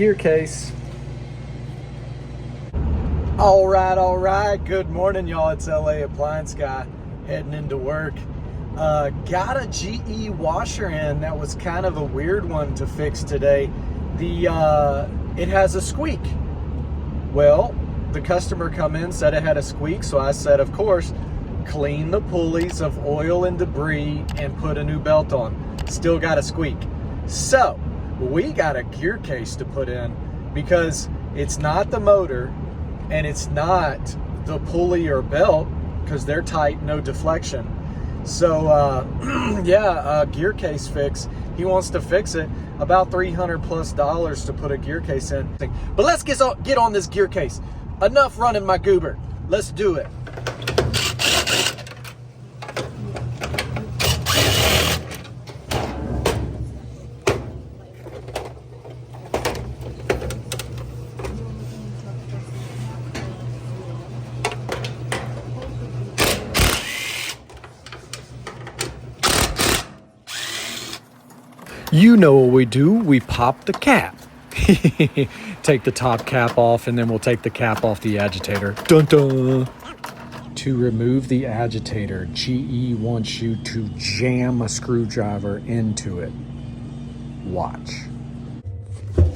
Gearcase. All right. Good morning, y'all. It's LA Appliance Guy heading into work. Got a GE washer in that was kind of a weird one to fix today. It has a squeak. Well, the customer come in, said it had a squeak, so I said, of course, clean the pulleys of oil and debris and put a new belt on. Still got a squeak. So we got a Gearcase to put in because it's not the motor and it's not the pulley or belt because they're tight, no deflection. So yeah, a Gearcase fix. He wants to fix it. About $300+ to put a Gearcase in. But let's get on this Gearcase. Enough running my goober. Let's do it. You know what we do, we pop the cap. Take the top cap off and then we'll take the cap off the agitator. Dun dun! To remove the agitator, GE wants you to jam a screwdriver into it. Watch.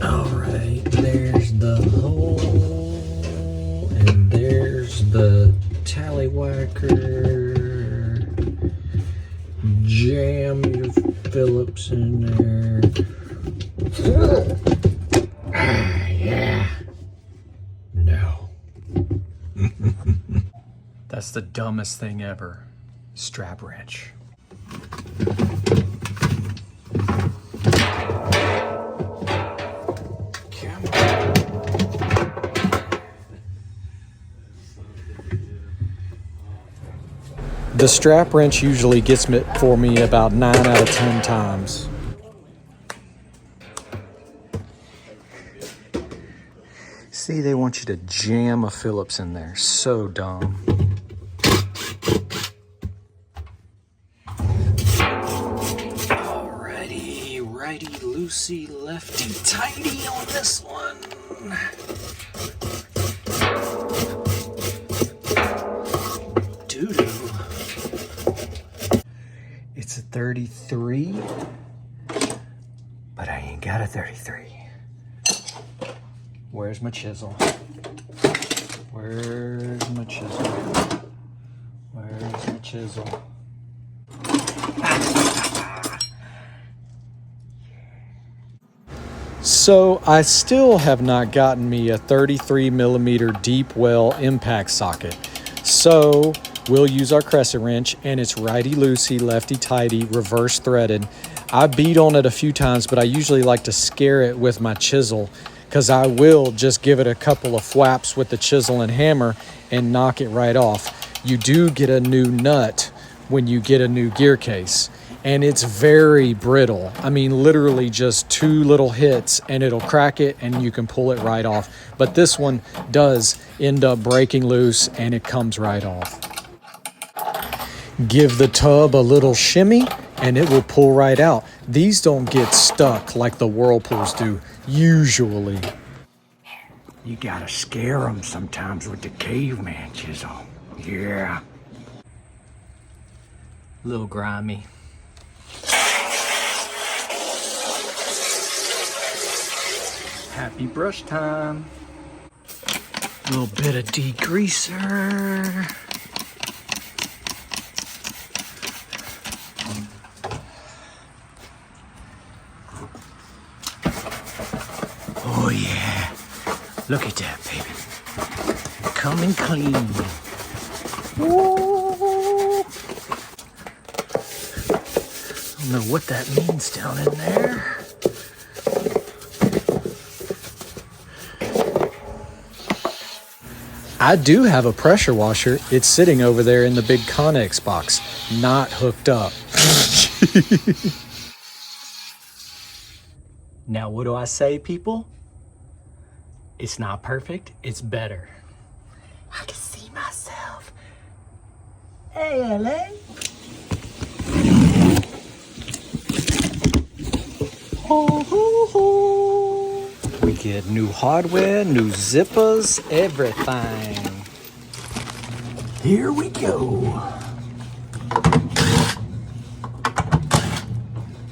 Alright, there's the hole and there's the tallywhacker. Jam your Phillips in there. Yeah. No. That's the dumbest thing ever. Strap wrench. The strap wrench usually gets it for me about 9 out of 10 times. See, they want you to jam a Phillips in there. So dumb. Alrighty, righty, loosey, lefty, tighty on this one. Doo-doo. It's a 33, but I ain't got a 33. Where's my chisel? Where's my chisel? Where's my chisel? So I still have not gotten me a 33mm deep well impact socket. So we'll use our crescent wrench, and it's righty-loosey, lefty-tighty, reverse threaded. I beat on it a few times, but I usually like to scare it with my chisel because I will just give it a couple of whaps with the chisel and hammer and knock it right off. You do get a new nut when you get a new Gearcase, and it's very brittle. I mean, literally just 2 little hits and it'll crack it and you can pull it right off. But this one does end up breaking loose and it comes right off. Give the tub a little shimmy and it will pull right out. These don't get stuck like the Whirlpools do, usually. You gotta scare them sometimes with the caveman chisel. Yeah. Little grimy. Happy brush time. A little bit of degreaser. Oh yeah, look at that, baby. Coming clean. Woo. I don't know what that means down in there. I do have a pressure washer. It's sitting over there in the big Connex box, not hooked up. Now, what do I say, people? It's not perfect, it's better. I can see myself. Hey, LA. Oh, ho, ho. We get new hardware, new zippers, everything. Here we go.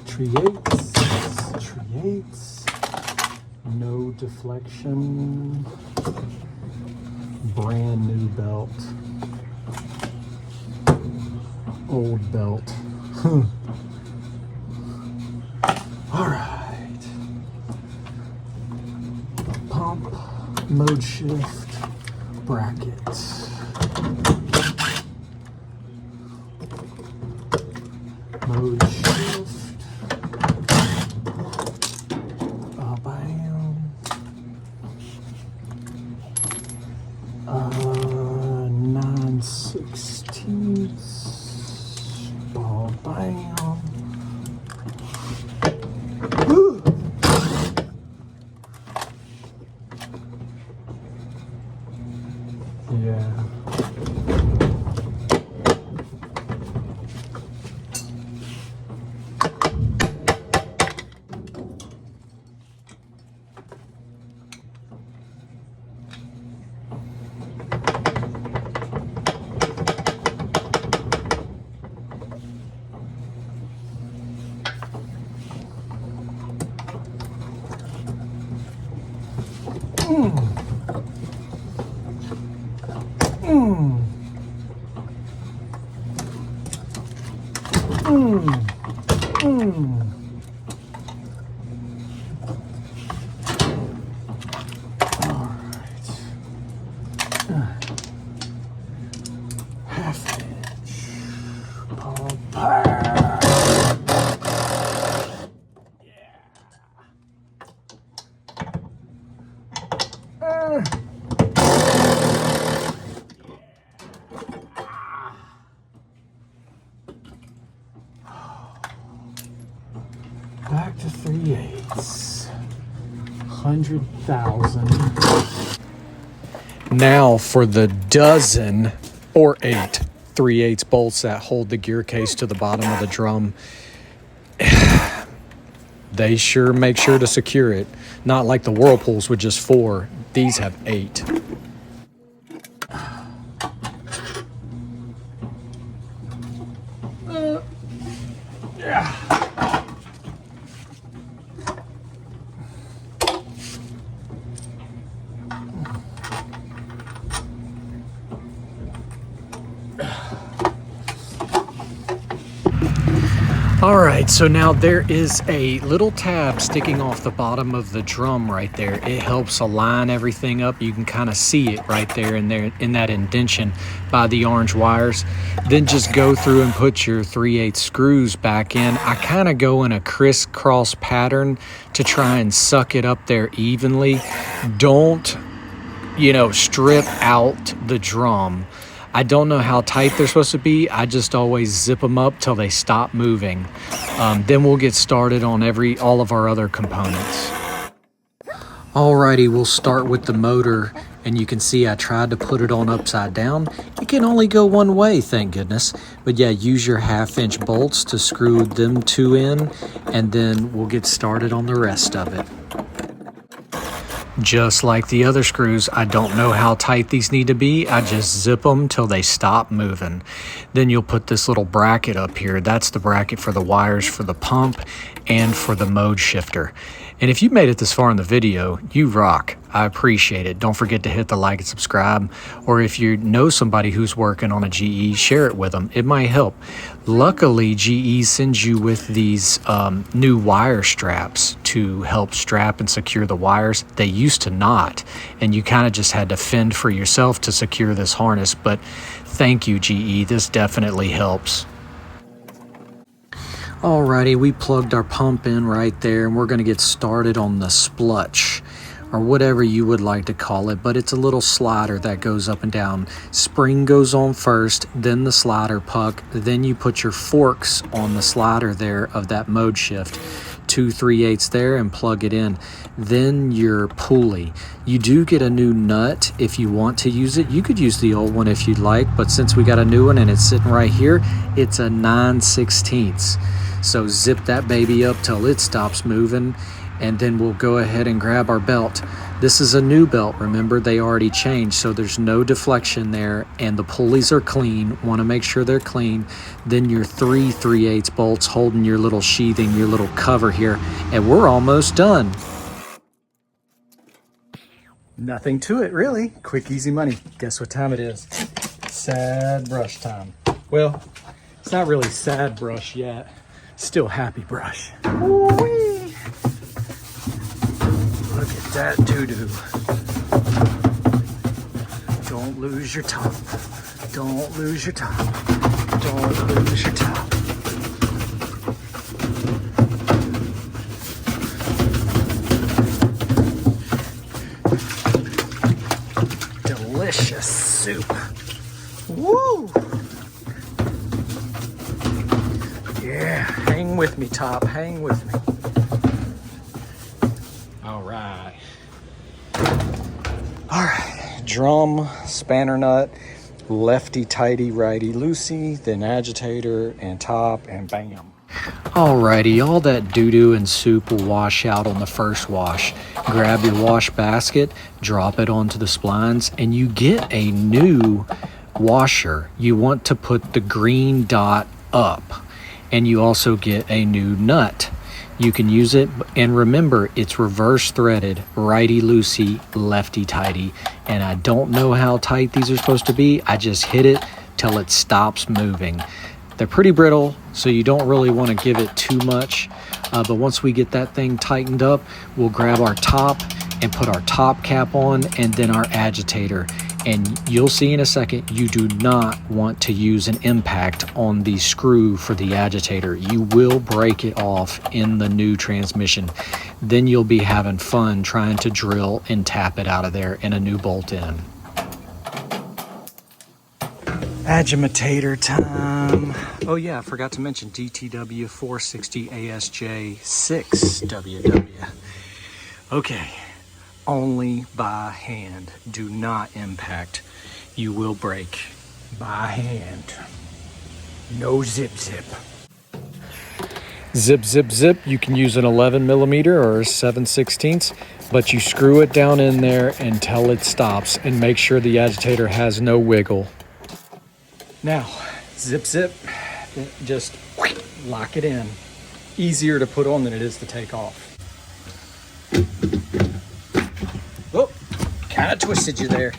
Triates, no deflection, brand new belt, old belt. All right, pump, mode shift, brackets. Mode shift. Bam. 9/16. Bam. Woo. Yeah. Back to 3/8. 100,000. Now for the dozen or 8 3/8 bolts that hold the gear case to the bottom of the drum. They sure make sure to secure it. Not like the Whirlpools with just 4. These have 8. Yeah. All right, so now there is a little tab sticking off the bottom of the drum right there. It helps align everything up. You can kind of see it right there in that indentation by the orange wires. Then just go through and put your 3/8 screws back in. I kind of go in a crisscross pattern to try and suck it up there evenly. Don't, strip out the drum. I don't know how tight they're supposed to be. I just always zip them up till they stop moving. Then we'll get started on all of our other components. Alrighty, we'll start with the motor, and you can see I tried to put it on upside down. It can only go one way, thank goodness. But yeah, use your 1/2-inch bolts to screw them 2 in, and then we'll get started on the rest of it. Just like the other screws, I don't know how tight these need to be. I just zip them till they stop moving. Then you'll put this little bracket up here. That's the bracket for the wires for the pump and for the mode shifter. And if you made it this far in the video, you rock. I appreciate it. Don't forget to hit the like and subscribe. Or if you know somebody who's working on a GE, share it with them. It might help. Luckily, GE sends you with these new wire straps to help strap and secure the wires. They used to not. And you kind of just had to fend for yourself to secure this harness. But thank you, GE. This definitely helps. Alrighty, we plugged our pump in right there, and we're going to get started on the splutch, or whatever you would like to call it, but it's a little slider that goes up and down. Spring goes on first, then the slider puck, then you put your forks on the slider there of that mode shift. 2 3/8 there and plug it in. Then your pulley. You do get a new nut if you want to use it. You could use the old one if you'd like, but since we got a new one and it's sitting right here, it's a 9/16. So zip that baby up till it stops moving, and then we'll go ahead and grab our belt. This is a new belt, remember they already changed, so there's no deflection there, and the pulleys are clean. Want to make sure they're clean. Then your 3 3/8 bolts holding your little sheathing, your little cover here, and we're almost done. Nothing to it really. Quick, easy money. Guess what time it is? Sad brush time. Well, it's not really sad brush yet. Still happy brush. Woo-wee. Look at that doo-doo. Don't lose your top. Don't lose your top. Don't lose your top. Delicious soup. Woo! Yeah, hang with me, top. Hang with me. All right. All right. Drum, spanner nut, lefty tighty, righty loosey, then agitator and top, and bam. Alrighty, all that doo-doo and soup will wash out on the first wash. Grab your wash basket, drop it onto the splines, and you get a new washer. You want to put the green dot up, and you also get a new nut. You can use it, and remember, it's reverse threaded, righty loosey, lefty tighty, and I don't know how tight these are supposed to be. I just hit it till it stops moving. They're pretty brittle, so you don't really want to give it too much, but once we get that thing tightened up, we'll grab our top and put our top cap on, and then our agitator. And you'll see in a second, you do not want to use an impact on the screw for the agitator. You will break it off in the new transmission. Then you'll be having fun trying to drill and tap it out of there and a new bolt in. Agitator time. Oh yeah, I forgot to mention GTW460ASJ6WW. Okay. Only by hand. Do not impact. You will break. By hand. No zip zip. Zip zip zip. You can use an 11mm or a 7/16, but you screw it down in there until it stops and make sure the agitator has no wiggle. Now, zip zip. Just lock it in. Easier to put on than it is to take off. Oh, kind of twisted you there.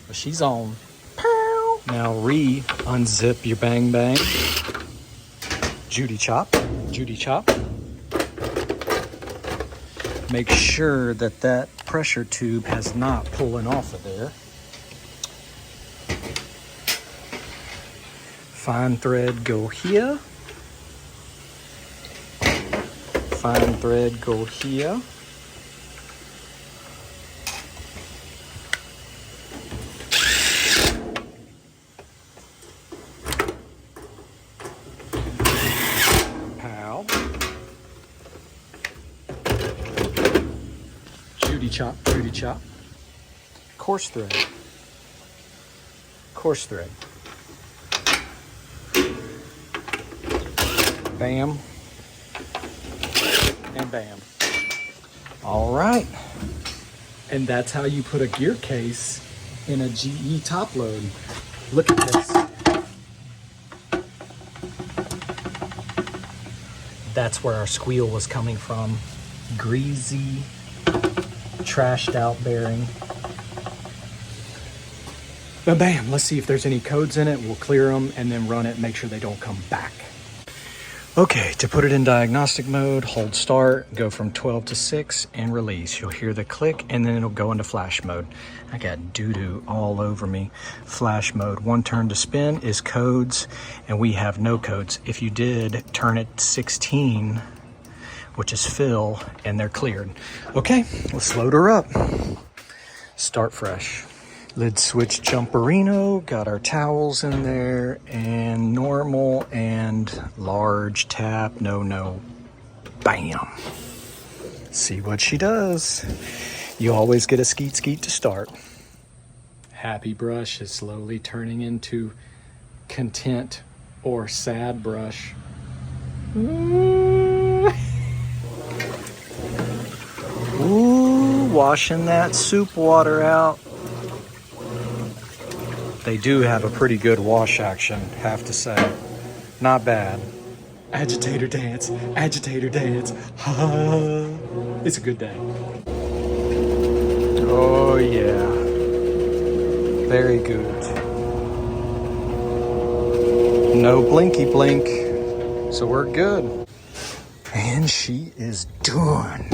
But she's on. Pow. Now unzip your bang bang. Judy chop. Judy chop. Make sure that that pressure tube has not pulling off of there. Fine thread go here. Fine thread go here. Chop, Judy chop. Coarse thread. Coarse thread. Bam. And bam. All right. And that's how you put a gear case in a GE top load. Look at this. That's where our squeal was coming from. Greasy, trashed out bearing. But bam, let's see if there's any codes in it. We'll clear them and then run it, make sure they don't come back. Okay, to put it in diagnostic mode, hold start, go from 12 to 6 and release. You'll hear the click and then it'll go into flash mode. I got doo-doo all over me. Flash mode, 1 turn to spin is codes and we have no codes. If you did turn it 16, which is fill, and they're cleared. Okay, let's load her up. Start fresh. Lid switch jumperino, got our towels in there, and normal and large tap, no. Bam. See what she does. You always get a skeet to start. Happy brush is slowly turning into content or sad brush. washing that soup water out. They do have a pretty good wash action, have to say. Not bad. Agitator dance, agitator dance. It's a good day. Oh yeah. Very good. No blinky blink, so we're good. And she is done.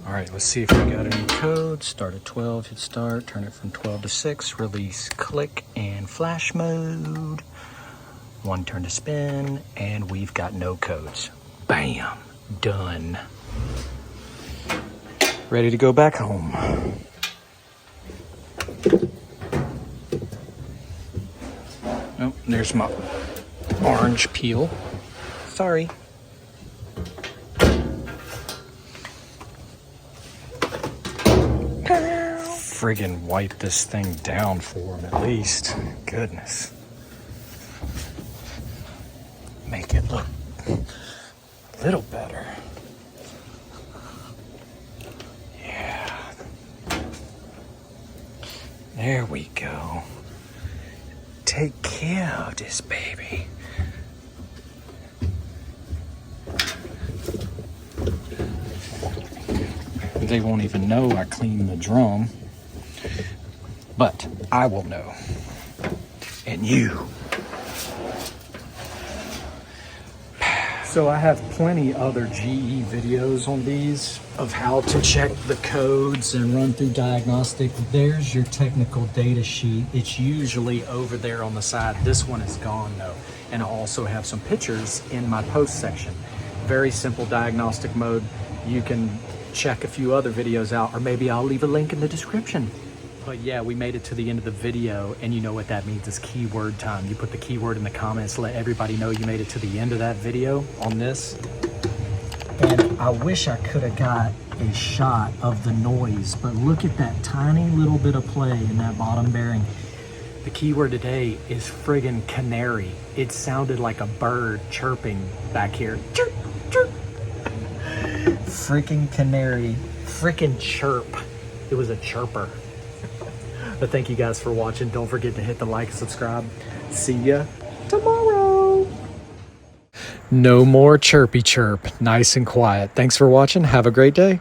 All right, let's see if we got any code. Start at 12, hit start, turn it from 12 to 6, release click and flash mode. 1 turn to spin, and we've got no codes. Bam, done. Ready to go back home. Oh, there's my orange peel. Sorry. Friggin' wipe this thing down for him at least. Goodness. Make it look a little better. Yeah. There we go. Take care of this baby. They won't even know I cleaned the drum, but I will know, and you. So I have plenty other GE videos on these of how to check the codes and run through diagnostic. There's your technical data sheet. It's usually over there on the side. This one is gone though. And I also have some pictures in my post section. Very simple diagnostic mode. You can check a few other videos out, or maybe I'll leave a link in the description. But yeah, we made it to the end of the video, and you know what that means. It's keyword time. You put the keyword in the comments, let everybody know you made it to the end of that video on this. And I wish I could have got a shot of the noise, but look at that tiny little bit of play in that bottom bearing. The keyword today is friggin' canary. It sounded like a bird chirping back here. Chirp, chirp. Freaking canary, freaking chirp. It was a chirper. But thank you guys for watching. Don't forget to hit the like and subscribe. See ya tomorrow. No more chirpy chirp. Nice and quiet. Thanks for watching. Have a great day.